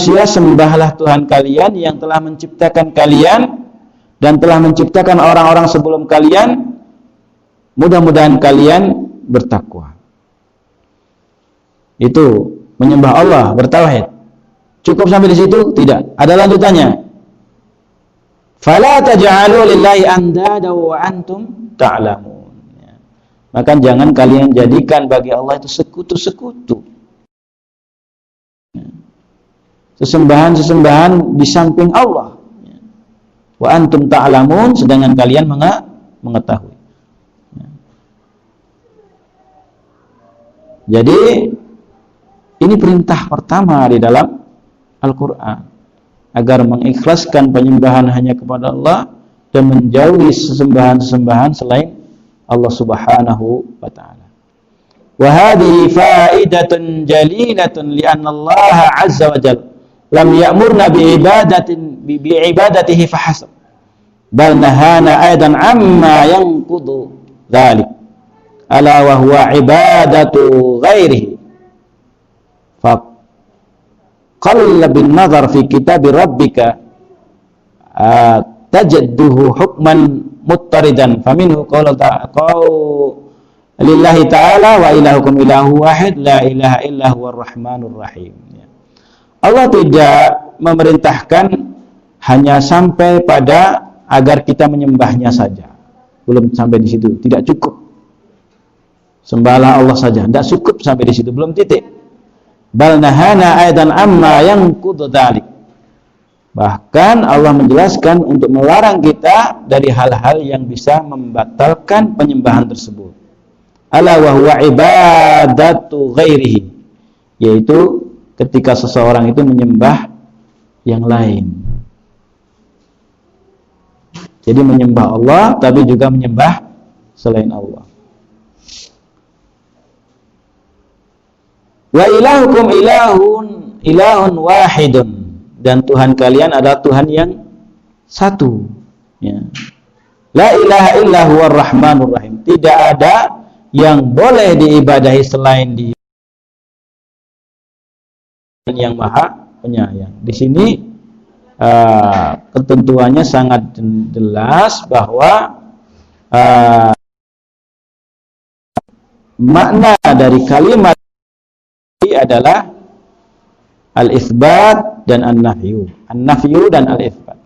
manusia, sembahlah Tuhan kalian yang telah menciptakan kalian dan telah menciptakan orang-orang sebelum kalian. Mudah-mudahan kalian bertakwa. Itu menyembah Allah, bertauhid. Cukup sampai di situ? Tidak. Ada lanjutannya. Fala taj'alu lillahi andada wa antum ta'lamun. Maka jangan kalian jadikan bagi Allah itu sekutu-sekutu. Sesembahan-sesembahan di samping Allah. Wa antum ta'lamun, sedangkan kalian mengetahui. Jadi ini perintah pertama di dalam Al-Quran, agar mengikhlaskan penyembahan hanya kepada Allah dan menjauhi sesembahan-sesembahan selain Allah Subhanahu wa ta'ala. Wa hadhihi fa'idatun jalilatun li'anna Allah 'azza wa jalla lam ya'murna bi'ibadatihi fahasab, bal nahana aidan 'amma yanqudu dzalik, ala wa huwa ibadatu ghairihi. Qalla bin nazar fi kitab rabbika tajadduhu hukman muttaridan faminhu qawla lillahi ta'ala wa ilahukum ilahu wahid la ilaha illa huwar rahmanur rahim. Allah tidak memerintahkan hanya sampai pada agar kita menyembahnya saja. Belum sampai di situ, tidak cukup. Sembahlah Allah saja, tidak cukup sampai di situ, belum titik. Bal nahana aidan amma yanqudu dzalik. Bahkan Allah menjelaskan untuk melarang kita dari hal-hal yang bisa membatalkan penyembahan tersebut. Ala wa huwa ibadatu ghairihi, yaitu ketika seseorang itu menyembah yang lain. Jadi menyembah Allah tapi juga menyembah selain Allah. Wa ilahukum ilahun wahidun, dan Tuhan kalian adalah Tuhan yang satu. Ya. La ilaha illa huwar rahmanur rahim. Tidak ada yang boleh diibadahi selain Dia yang Maha Penyayang. Di sini ketentuannya sangat jelas bahwa makna dari kalimat adalah al-itsbat dan an-nafyu. An-nafyu dan al-itsbat.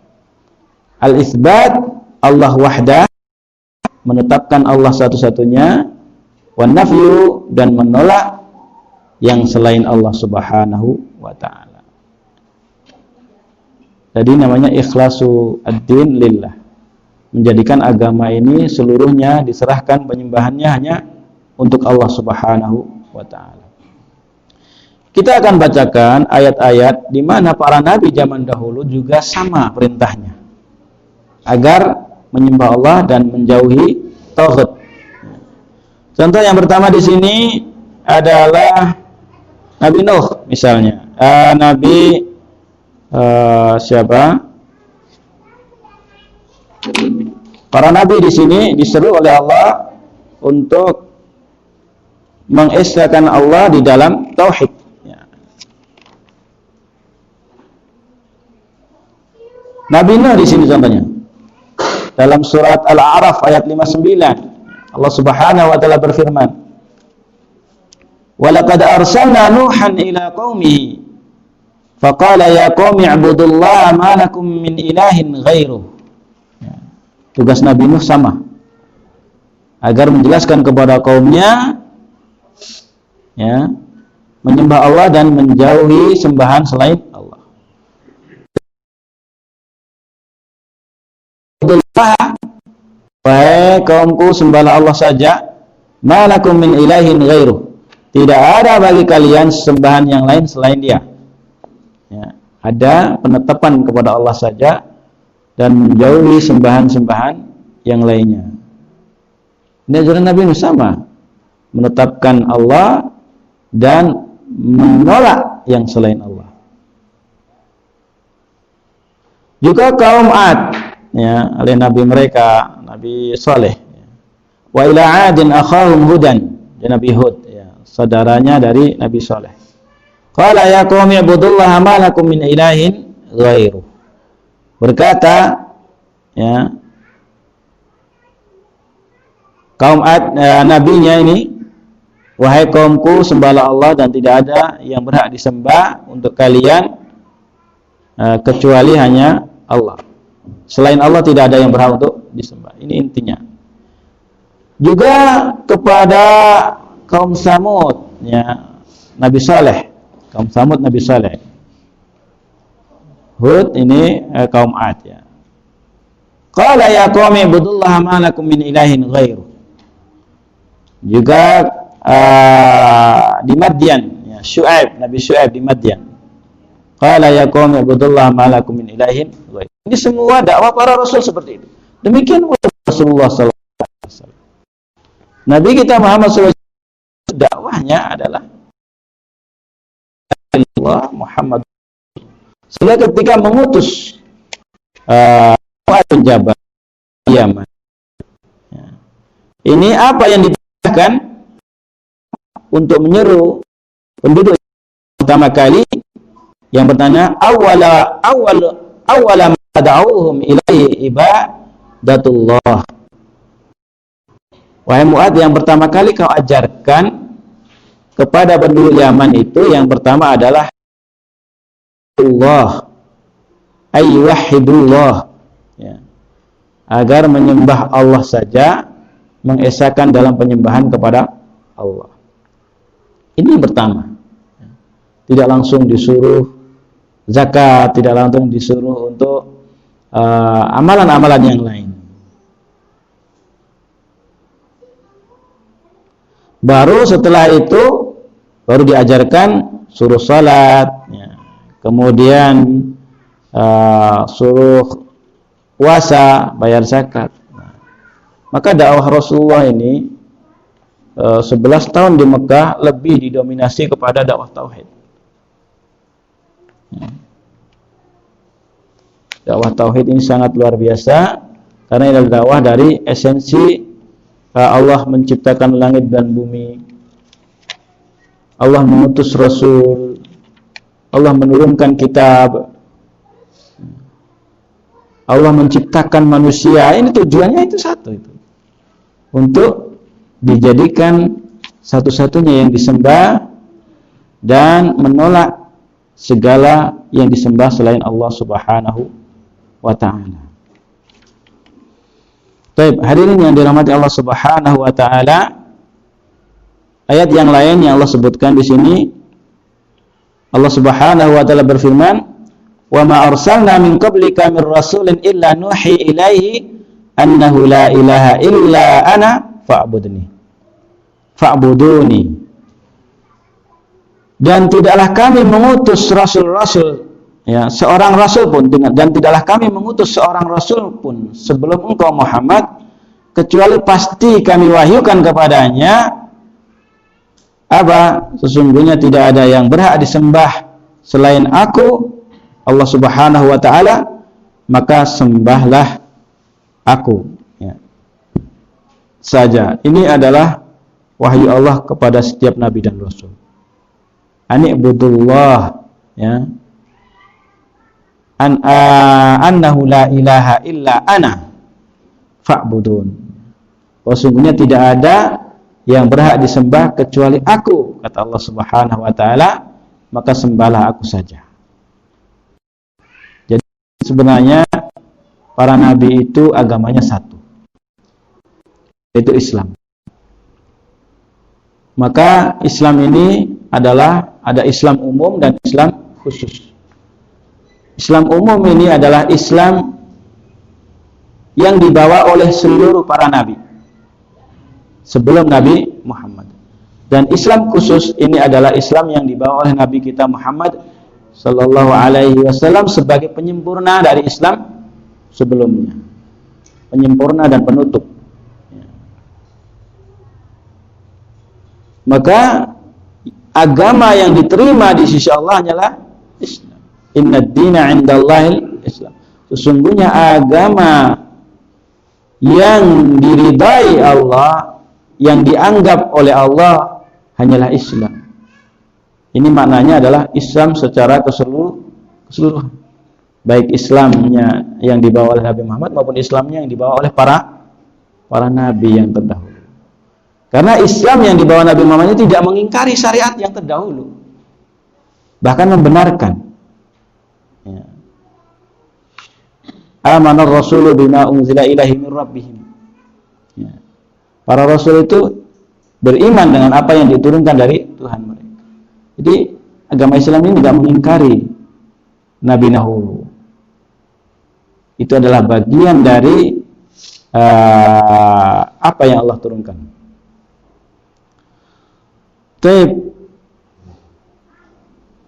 Al-itsbat Allah wahdah, menetapkan Allah satu-satunya, wan nafyu, dan menolak yang selain Allah Subhanahu wa ta'ala. Jadi namanya ikhlasu ad-din lillah. Menjadikan agama ini seluruhnya diserahkan penyembahannya hanya untuk Allah Subhanahu wa ta'ala. Kita akan bacakan ayat-ayat di mana para nabi zaman dahulu juga sama perintahnya, agar menyembah Allah dan menjauhi tauhid. Contoh yang pertama di sini adalah Nabi Nuh misalnya. Siapa? Para nabi di sini diseru oleh Allah untuk mengisahkan Allah di dalam tauhid. Nabi Nuh di sini contohnya. Dalam surat Al-A'raf ayat 59, Allah Subhanahu wa taala berfirman, "Wa laqad arsalna Nuhan ila qaumihi faqala ya qaumi ibudullaha ma lakum min ilahin ghairuh." Tugas Nabi Nuh sama, agar menjelaskan kepada kaumnya ya, menyembah Allah dan menjauhi sembahan selain Allah. Wahai kaumku, sembahlah Allah saja. Malakum min ilahin ghairuh. Tidak ada bagi kalian sembahan yang lain selain Dia. Ya, ada penetapan kepada Allah saja dan menjauhi sembahan-sembahan yang lainnya. Ini ajaran Nabi Nuh sama, menetapkan Allah dan menolak yang selain Allah. Juga kaum Ad, ya, oleh nabi mereka, Nabi Saleh. Wa ila 'adin akhahum Hudan, ya, Nabi Hud, ya, saudaranya dari Nabi Saleh. Qala ya qaumi ibudullaha ma lakum min ilahin ghairuh. Berkata ya kaum Ad, nabinya ini, wahai kaumku, sembahlah Allah dan tidak ada yang berhak disembah untuk kalian kecuali hanya Allah. Selain Allah tidak ada yang berhak untuk disembah. Ini intinya. Juga kepada kaum Samud, ya, Nabi Saleh, kaum Samud Nabi Saleh. Hud ini kaum Ad, ya. Qala ya qaumi ibudullaha ma lakum min ilahin ghairuh. Juga di Madyan, ya, Syuaib, Nabi Syuaib di Madyan. Qala ya qaumi ibudullaha ma lakum min ilahin ghairuh. Ini semua dakwah para rasul seperti itu. Demikian Rasulullah sallallahu alaihi wasallam. Nabi kita Muhammad SAW dakwahnya adalah Allah Muhammad. Sehingga ketika mengutus penjabat Yaman, ini apa yang diperintahkan untuk menyeru penduduk pertama kali yang bertanya awala ma da'uhum ilaihi ibadatullah. Wahai Mu'ad, yang pertama kali kau ajarkan kepada penduduk Yaman itu yang pertama adalah Allah, ayyuhidullah, ya, agar menyembah Allah saja, mengesahkan dalam penyembahan kepada Allah. Ini yang pertama. Tidak langsung disuruh zakat, tidak langsung disuruh untuk amalan-amalan yang lain. Baru setelah itu baru diajarkan suruh salat, ya. Kemudian suruh puasa, bayar zakat. Nah, maka dakwah Rasulullah ini 11 tahun di Mekah lebih didominasi kepada dakwah tauhid. Ya. Dakwah tauhid ini sangat luar biasa karena ini adalah dakwah dari esensi Allah menciptakan langit dan bumi, Allah mengutus Rasul, Allah menurunkan kitab, Allah menciptakan manusia. Ini tujuannya itu satu, itu untuk dijadikan satu-satunya yang disembah dan menolak segala yang disembah selain Allah Subhanahu wa ta'ala. Baik, hadirin yang dirahmati Allah Subhanahu wa taala, ayat yang lain yang Allah sebutkan di sini, Allah Subhanahu wa taala berfirman, "Wa ma arsalna min qablika min rasulin illa nuhi ilaihi annahu la ilaha illa ana fa'buduni." Dan tidaklah kami mengutus rasul-rasul, ya, seorang rasul pun, dan tidaklah kami mengutus seorang rasul pun sebelum engkau Muhammad, kecuali pasti kami wahyukan kepadanya apa? Sesungguhnya tidak ada yang berhak disembah selain aku, Allah Subhanahu wa ta'ala, maka sembahlah aku, ya, saja. Ini adalah wahyu Allah kepada setiap nabi dan rasul. Ani'budullah, ya, annahu la ilaha illa ana fa'budun. Sesungguhnya tidak ada yang berhak disembah kecuali aku, kata Allah Subhanahu wa taala, maka sembahlah aku saja. Jadi sebenarnya para nabi itu agamanya satu, yaitu Islam. Maka Islam ini adalah ada Islam umum dan Islam khusus. Islam umum ini adalah Islam yang dibawa oleh seluruh para nabi sebelum Nabi Muhammad. Dan Islam khusus ini adalah Islam yang dibawa oleh Nabi kita Muhammad sallallahu alaihi wasallam sebagai penyempurna dari Islam sebelumnya. Penyempurna dan penutup. Maka agama yang diterima di sisi Allah hanyalah Islam. Inna ad-dina 'indallahil Islam. Sesungguhnya agama yang diridai Allah, yang dianggap oleh Allah hanyalah Islam. Ini maknanya adalah Islam secara keseluruhan. Baik Islamnya yang dibawa oleh Nabi Muhammad maupun Islamnya yang dibawa oleh para nabi yang terdahulu. Karena Islam yang dibawa Nabi Muhammad ini tidak mengingkari syariat yang terdahulu, bahkan membenarkan. Ya. Amanar rasulu bima unzila ilaihi min rabbihim. Ya. Para rasul itu beriman dengan apa yang diturunkan dari Tuhan mereka. Jadi agama Islam ini tidak mengingkari nabi dahulu. Itu adalah bagian dari apa yang Allah turunkan. Taib.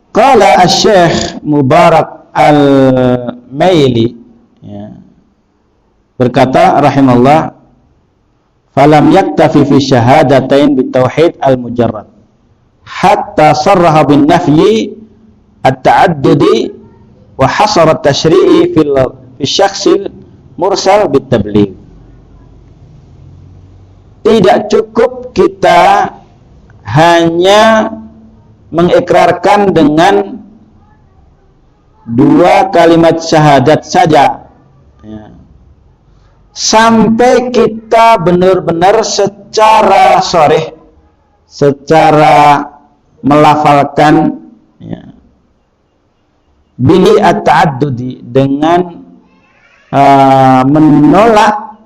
Qala Asy-Syaikh Mubarak Al-Maili, ya, berkata rahimallah, falam yaktafi fi syahadatain bitauhid al-mujarrad hatta sarraha bin nafyi at-ta'addudi wa hasara at-tashri'i fi syakhsil mursal bit-tabligh. Tidak cukup kita hanya mengikrarkan dengan 2 kalimat syahadat saja, ya, sampai kita benar-benar secara sharih, secara melafalkan, ya, bihi at-ta'addudi, dengan menolak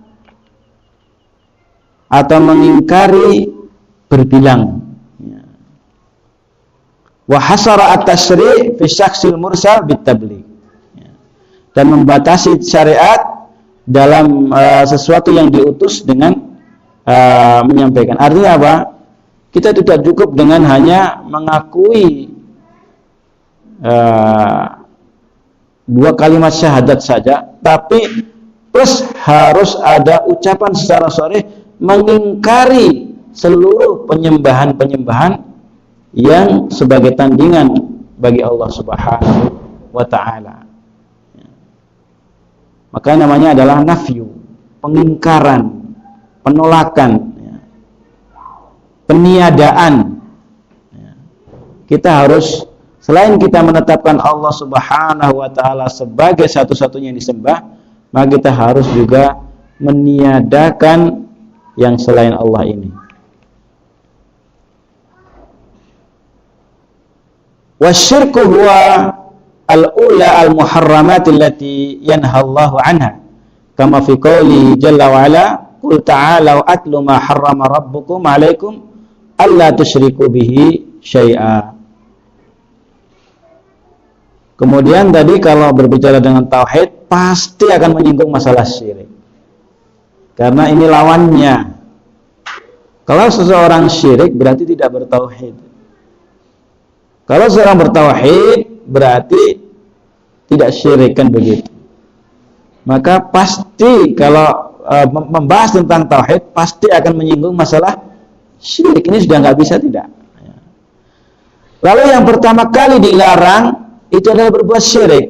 atau mengingkari berbilang, ya. Wa hasara at-tasyri' fi syakhsil mursal bit-tabligh, ya, dan membatasi syariat dalam sesuatu yang diutus dengan menyampaikan. Artinya apa? Kita tidak cukup dengan hanya mengakui 2 kalimat syahadat saja, tapi plus harus ada ucapan secara sharih mengingkari seluruh penyembahan-penyembahan yang sebagai tandingan bagi Allah Subhanahu wa ta'ala. Maka namanya adalah nafyu, pengingkaran, penolakan, peniadaan. Kita harus, selain kita menetapkan Allah Subhanahu wa ta'ala sebagai satu-satunya yang disembah, maka kita harus juga meniadakan yang selain Allah ini. Wasyirku huwa al-ula al-muharramat allati yanha Allahu anha, kama fi qouli jalla wa ala, qul ta'alau atlu ma harrama rabbukum 'alaikum alla tusyriku bihi syai'a. Kemudian tadi kalau berbicara dengan tauhid pasti akan menyinggung masalah syirik, karena ini lawannya. Kalau seseorang syirik berarti tidak bertauhid. Kalau seorang bertauhid berarti tidak syirik, kan begitu. Maka pasti kalau membahas tentang tauhid pasti akan menyinggung masalah syirik. Ini sudah nggak bisa tidak. Lalu yang pertama kali dilarang itu adalah berbuat syirik.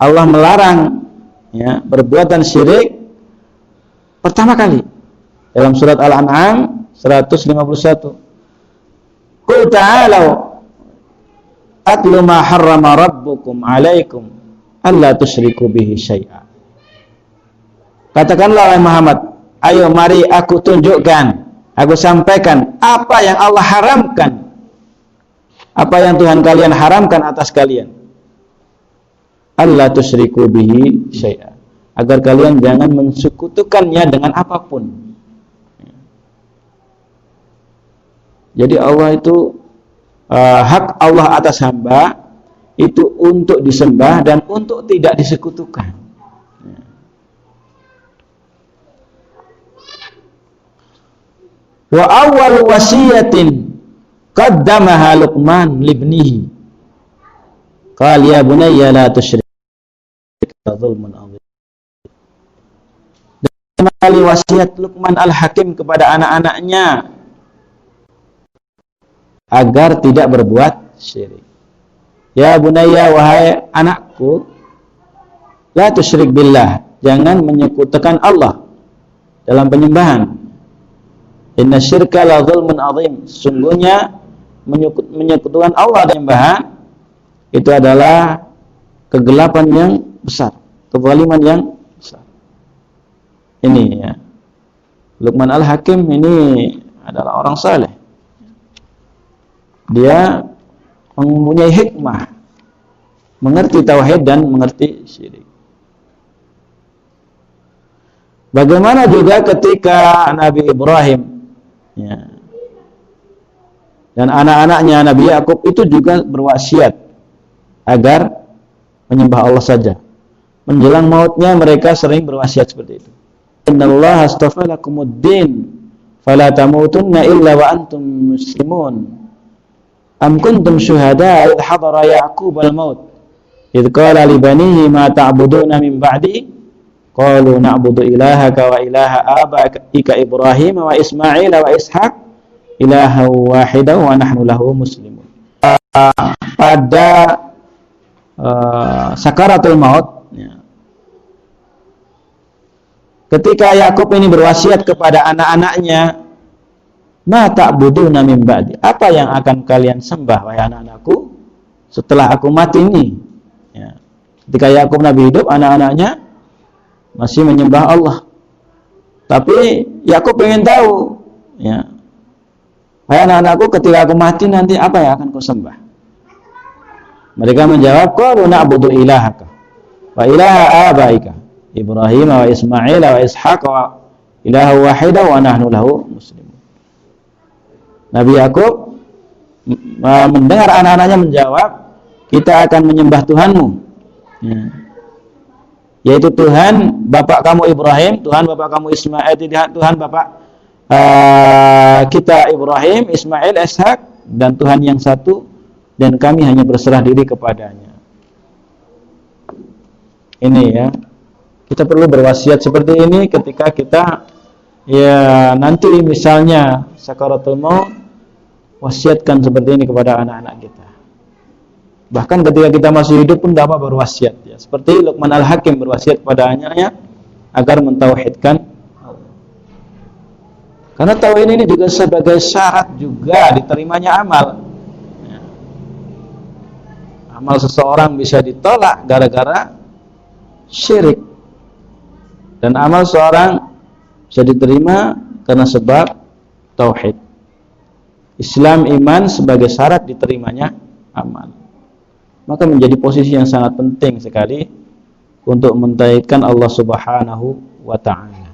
Allah melarang, ya, perbuatan syirik pertama kali dalam surat Al-An'am 151. Qul ta'alau atlu ma harrama rabbukum 'alaikum alla tusyriku bihi syai'a. Katakanlah wahai Muhammad, ayo mari aku tunjukkan, aku sampaikan apa yang Allah haramkan, apa yang Tuhan kalian haramkan atas kalian. Alla tusyriku bihi syai'a, agar kalian jangan mensekutukannya dengan apapun. Jadi Allah itu hak Allah atas hamba itu untuk disembah dan untuk tidak disekutukan. Wa awwal wasiyatin qaddamaha Luqman libnihi qala ya bunayya la tusyrik dzulmun adzim. Dan kali wasiat Luqman Al-Hakim kepada anak-anaknya agar tidak berbuat syirik. Ya bunayya, wahai anakku, la tusyrik billah, jangan menyekutukan Allah dalam penyembahan. Inna syirka la dzulmun adzim, sungguhnya menyekutukan Allah dengan sembahan, itu adalah kegelapan yang besar, kezaliman yang besar. Ini ya. Luqman Al-Hakim ini adalah orang saleh. Dia mempunyai hikmah, mengerti tauhid dan mengerti syirik. Bagaimana juga ketika Nabi Ibrahim ya, dan anak-anaknya Nabi Yakub itu juga berwasiat agar menyembah Allah saja. Menjelang mautnya mereka sering berwasiat seperti itu. Innallaha astafa lakumuddin fala tamutunna illa wa antum muslimun. Am kuntum syuhada idh hadara Ya'qub al-maut idh qala li banihi ma ta'buduna min ba'di qalu na'budu ilahaka wa ilaha abaika Ibrahim wa Ismail wa Ishaq ilaha wahidan wa nahnu lahu muslimun. Pada sakaratul maut ya, ketika Yakub ini berwasiat kepada anak-anaknya, ma ta'buduna min ba'di, apa yang akan kalian sembah wahai anak-anakku setelah aku mati ini ya. Ketika Yakub Nabi hidup, anak-anaknya masih menyembah Allah, tapi Yakub ingin tahu ya, wahai anak-anakku ketika aku mati nanti apa yang akan kau sembah? Mereka menjawab, qalu na'budu ilahaka wa ilaha abaika Ibrahim wa Ismail wa Ishaq wa ilaha wahida wa nahnu lahu muslimun. Nabi Yakub mendengar anak-anaknya menjawab, kita akan menyembah Tuhanmu ya, yaitu Tuhan bapak kamu Ibrahim, Tuhan bapak kamu Ismail, Tuhan bapak kita Ibrahim, Ismail, Ishaq, dan Tuhan yang satu, dan kami hanya berserah diri kepadanya. Ini ya, kita perlu berwasiat seperti ini ketika kita ya nanti misalnya sakaratul maut, wasiatkan seperti ini kepada anak-anak kita. Bahkan ketika kita masih hidup pun dapat berwasiat ya. Seperti Luqman Al-Hakim berwasiat kepada anaknya agar mentauhidkan Allah. Karena tauhid ini juga sebagai syarat juga diterimanya amal. Ya. Amal seseorang bisa ditolak gara-gara syirik. Dan amal seorang bisa diterima karena sebab tauhid. Islam iman sebagai syarat diterimanya amal. Maka menjadi posisi yang sangat penting sekali untuk mentauhidkan Allah Subhanahu wa ta'ala.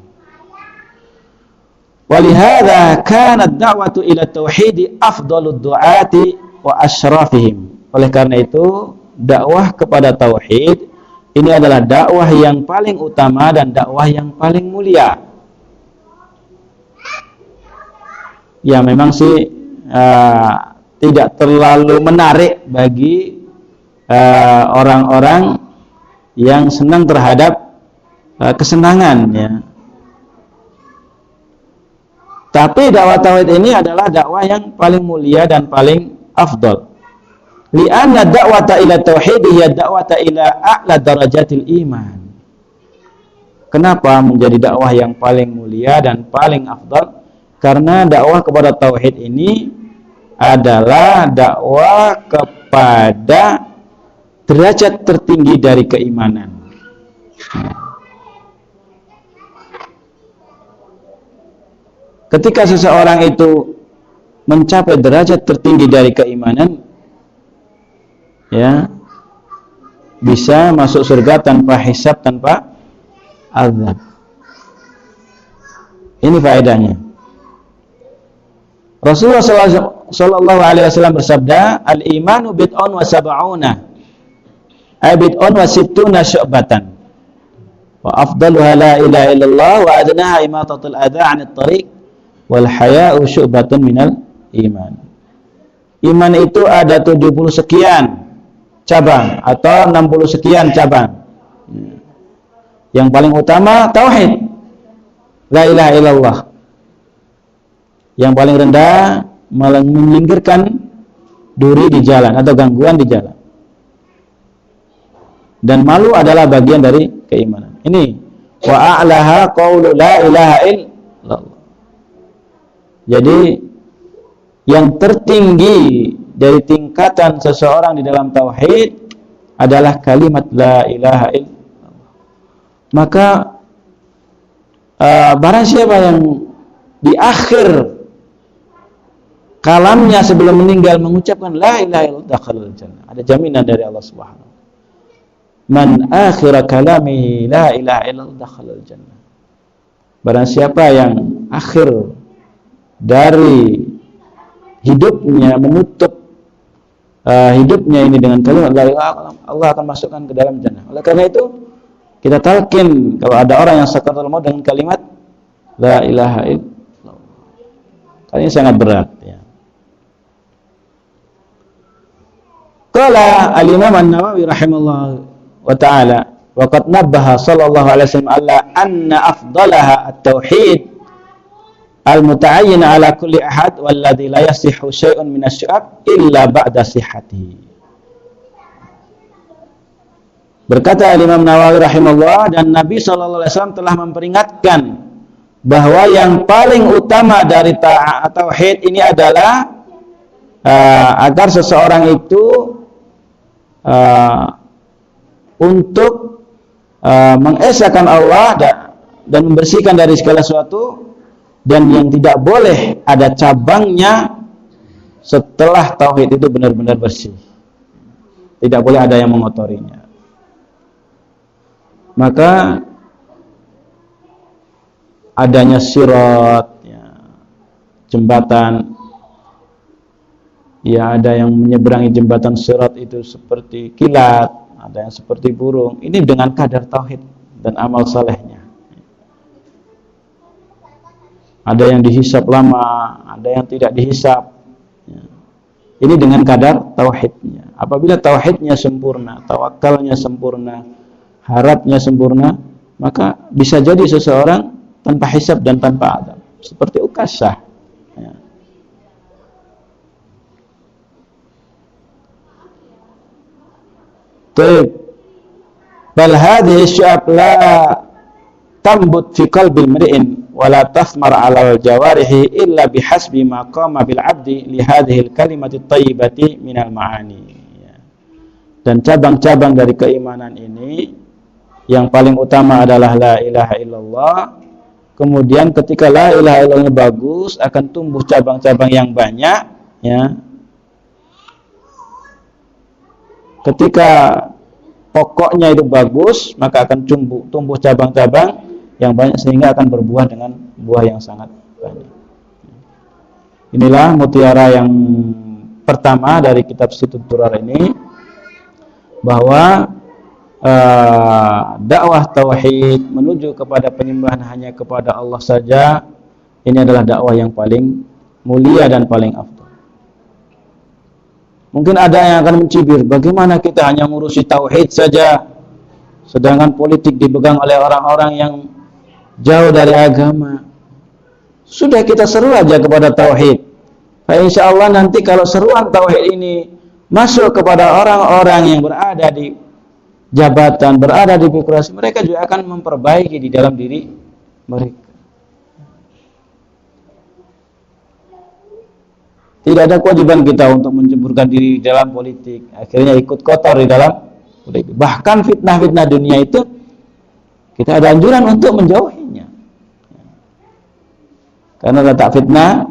Walihada kanat da'watu ila tauhid afdalud du'ati wa asyrafihim. Oleh karena itu, dakwah kepada tauhid ini adalah dakwah yang paling utama dan dakwah yang paling mulia. Ya memang sih tidak terlalu menarik bagi orang-orang yang senang terhadap kesenangan ya. Tapi dakwah tauhid ini adalah dakwah yang paling mulia dan paling afdal. Li'anna da'wata ila tauhid hiya da'wata ila a'la darajatil iman. Kenapa menjadi dakwah yang paling mulia dan paling afdal? Karena dakwah kepada tauhid ini adalah dakwah kepada derajat tertinggi dari keimanan. Ketika seseorang itu mencapai derajat tertinggi dari keimanan, ya, bisa masuk surga tanpa hisab, tanpa azab. Ini faedahnya. Rasulullah sallallahu alaihi wasallam bersabda, "Al-imanu bid'un wa sab'una." Ay bid'un wa sittuna syu'batan. Wa afdaluha la ilaha illallah wa adnaha imatatul adha 'anit tariq wal haya'u syu'batun minal iman. Iman itu ada 70 sekian cabang atau 60 sekian cabang. Yang paling utama tauhid, la ilaha illallah. Yang paling rendah menyingkirkan duri di jalan atau gangguan di jalan. Dan malu adalah bagian dari keimanan. Ini wa a'laha qaulu la ilaha illallah. Jadi yang tertinggi dari tingkatan seseorang di dalam tauhid adalah kalimat la ilaha illallah. Maka barang siapa yang di akhir kalamnya sebelum meninggal mengucapkan la ilaha illallah dakhalal jannah, ada jaminan dari Allah Subhanahu. Man akhir kalami la ilaha illallah dakhalal jannah. Barang siapa yang akhir dari hidupnya menutup hidupnya ini dengan kalimat la ilaha illallah, Allah akan masukkan ke dalam jannah. Oleh karena itu kita talqin kalau ada orang yang sakaratul maut dengan kalimat la ilaha illallah. Ini sangat berat ya. Qala al-Imam An-Nawawi rahimahullah wa ta'ala wa qad nabbaha sallallahu alaihi wasallam ala anna afdalaha at-tauhid al-muta'ayyin ala kulli ahad walladhi la yasihhu syai'un min asy-syu'ab illa ba'da sihhatihi. Berkata Imam Nawawi rahimahullah, dan Nabi sallallahu alaihi wasallam telah memperingatkan bahwa yang paling utama dari tauhid ini adalah agar seseorang itu untuk mengesahkan Allah dan membersihkan dari segala sesuatu, dan yang tidak boleh ada cabangnya setelah tauhid itu benar-benar bersih. Tidak boleh ada yang mengotorinya. Maka adanya sirat ya, jembatan ya, ada yang menyeberangi jembatan sirat itu seperti kilat, ada yang seperti burung. Ini dengan kadar tauhid dan amal salehnya. Ada yang dihisap lama, ada yang tidak dihisap ya. Ini dengan kadar tauhidnya. Apabila tauhidnya sempurna, tawakalnya sempurna, harapnya sempurna, maka bisa jadi seseorang tanpa hisab dan tanpa adab, seperti Ukasah ya. Bal hadhihi syu'ab la tambut fi qalbil mri'in wa la tasmar 'ala al-jawarihi illa bihasbi ma qama bil 'abdi li hadhihi al-kalimati at-thayyibati min al-ma'ani ya. Dan cabang-cabang dari keimanan ini yang paling utama adalah la ilaha illallah. Kemudian ketika la ilaha illallah bagus, akan tumbuh cabang-cabang yang banyak ya. Ketika pokoknya itu bagus, maka akan tumbuh cabang-cabang yang banyak sehingga akan berbuah dengan buah yang sangat banyak. Inilah mutiara yang pertama dari kitab Situt Durar ini, bahwa dakwah tauhid menuju kepada penyembahan hanya kepada Allah saja, ini adalah dakwah yang paling mulia dan paling afdal. Mungkin ada yang akan mencibir, bagaimana kita hanya ngurusi tauhid saja, sedangkan politik dipegang oleh orang-orang yang jauh dari agama. Sudah, kita seru aja kepada tauhid. Insya Allah nanti kalau seruan tauhid ini masuk kepada orang-orang yang berada di jabatan, berada di birokrasi, mereka juga akan memperbaiki di dalam diri mereka. Tidak ada kewajiban kita untuk menceburkan diri di dalam politik, akhirnya ikut kotor di dalam politik. Bahkan fitnah-fitnah dunia itu kita ada anjuran untuk menjauhinya, karena letak fitnah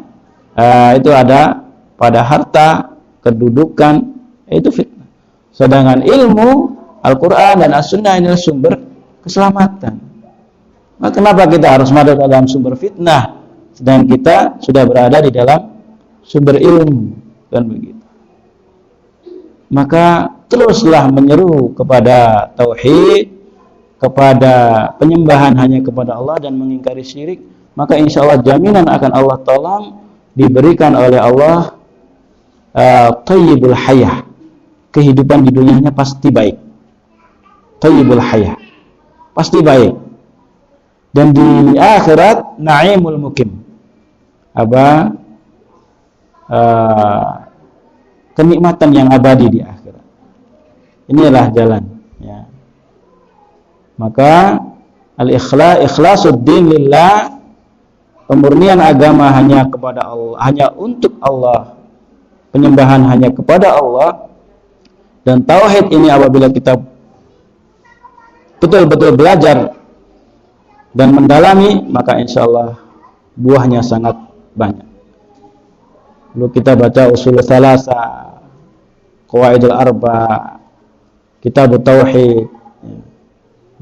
itu ada pada harta, kedudukan, itu fitnah. Sedangkan ilmu Al-Quran dan As-Sunnah inilah sumber keselamatan. Maka kenapa kita harus masuk dalam sumber fitnah, sedangkan kita sudah berada di dalam sumber ilmu, dan begitu. Maka teruslah menyeru kepada tauhid, kepada penyembahan hanya kepada Allah dan mengingkari syirik, maka insya Allah jaminan akan Allah tolong, diberikan oleh Allah thayyibul hayah, kehidupan di dunianya pasti baik. Thayyibul hayah, pasti baik. Dan di akhirat na'imul mukim, kenikmatan yang abadi di akhirat. Inilah jalan ya. Maka al-ikhlasuddin lillah, pemurnian agama hanya kepada Allah, hanya untuk Allah, penyembahan hanya kepada Allah, dan tauhid ini apabila kita betul-betul belajar dan mendalami, maka insya Allah buahnya sangat banyak. Lalu kita baca usul salasa, qawaidul arba, kitab tauhid,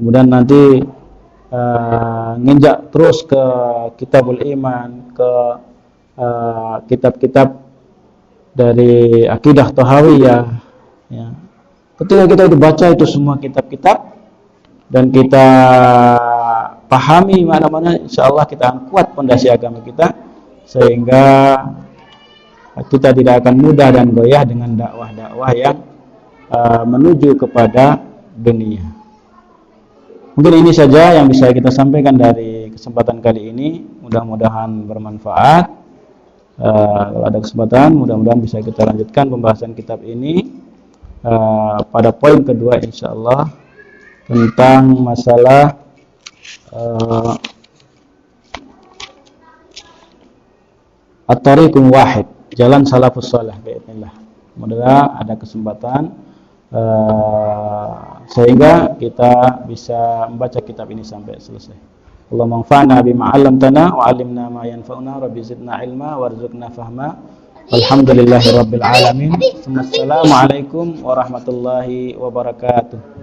kemudian nanti nginjak terus ke kitabul iman, ke kitab-kitab dari akidah tahawiyah, ya. Ketika kita itu baca itu semua kitab-kitab dan kita pahami mana-mana, insyaallah kita akan kuat pondasi agama kita, sehingga kita tidak akan mudah dan goyah dengan dakwah-dakwah yang menuju kepada dunia. Mungkin ini saja yang bisa kita sampaikan dari kesempatan kali ini. Mudah-mudahan bermanfaat. Kalau ada kesempatan, mudah-mudahan bisa kita lanjutkan pembahasan kitab ini pada poin kedua, insyaallah, tentang masalah at-tariqul wahid, jalan salafus salih, bismillah. Semoga ada kesempatan sehingga kita bisa membaca kitab ini sampai selesai. Allahumma anfa'na bima 'allamtana wa 'allimna ma yanfa'una, rabbi zidna ilma warzuqna fahma. Walhamdulillahirabbil alamin. Wassalamualaikum warahmatullahi wabarakatuh.